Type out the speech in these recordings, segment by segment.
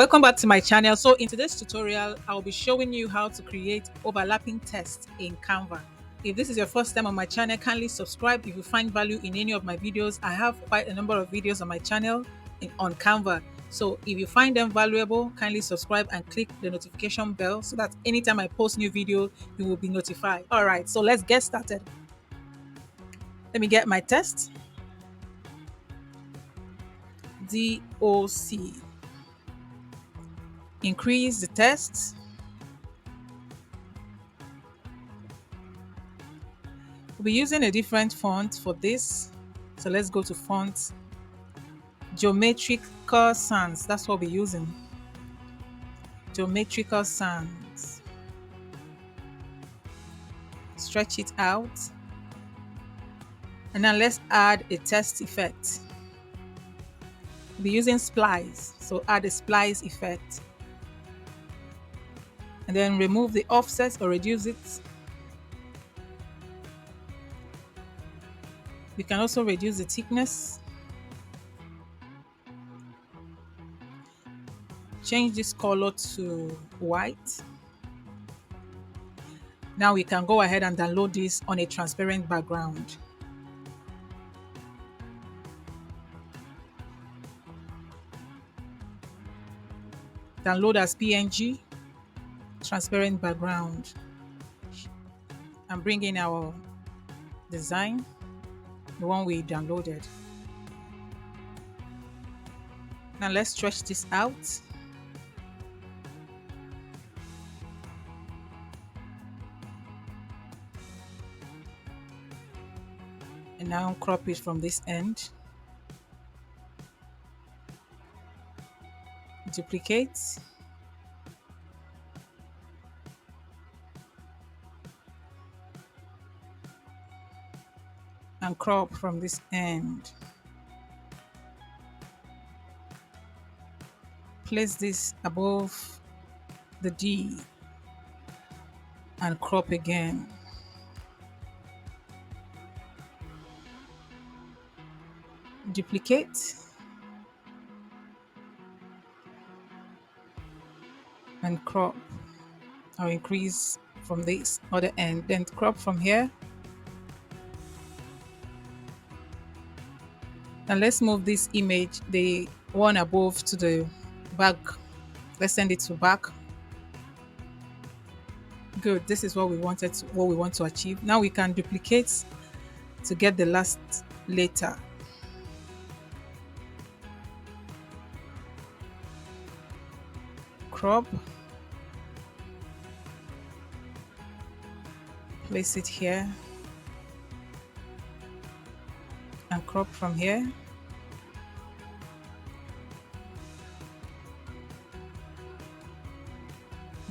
Welcome back to my channel. So in today's tutorial, I'll be showing you how to create overlapping text in Canva. If this is your first time on my channel, kindly subscribe. If you find value in any of my videos, I have quite a number of videos on my channel on Canva. So if you find them valuable, kindly subscribe and click the notification bell so that anytime I post new video, you will be notified. All right, so let's get started. Let me get my text. DOC. Increase the text. We'll be using a different font for this. So let's go to font. Geometrical Sans. That's what we're using. Geometrical Sans. Stretch it out. And now let's add a text effect. We'll be using splice. So add a splice effect. And then remove the offset or reduce it. We can also reduce the thickness. Change this color to white. Now we can go ahead and download this on a transparent background. Download as PNG, transparent background, and bring in our design, the one we downloaded. Now let's stretch this out. And now crop it from this end. Duplicate. And crop from this end. Place this above the D and crop again. Duplicate and crop or increase from this other end, then crop from here. And let's move this image, the one above, to the back. Let's send it to back. Good. This is what we want to achieve. Now we can duplicate to get the last letter. Crop. Place it here. And crop from here.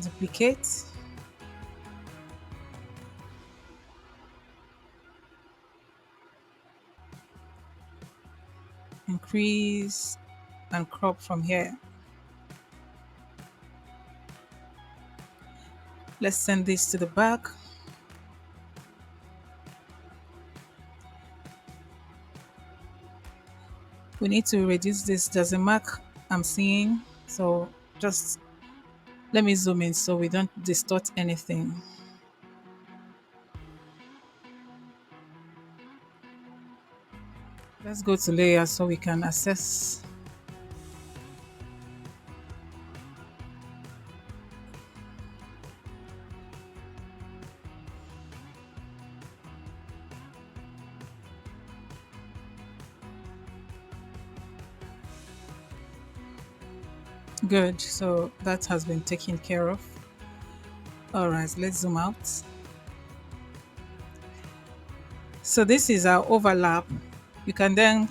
Duplicate. Increase and crop from here. Let's send this to the back. We need to reduce this. There's a mark I'm seeing. So just let me zoom in so we don't distort anything. Let's go to layers so we can access. Good, so that has been taken care of. All right, let's zoom out. So this is our overlap. You can then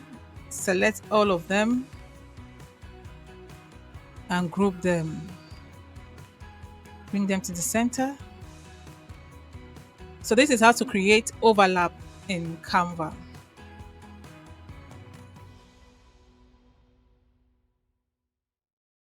select all of them and group them. Bring them to the center. So this is how to create overlap in Canva.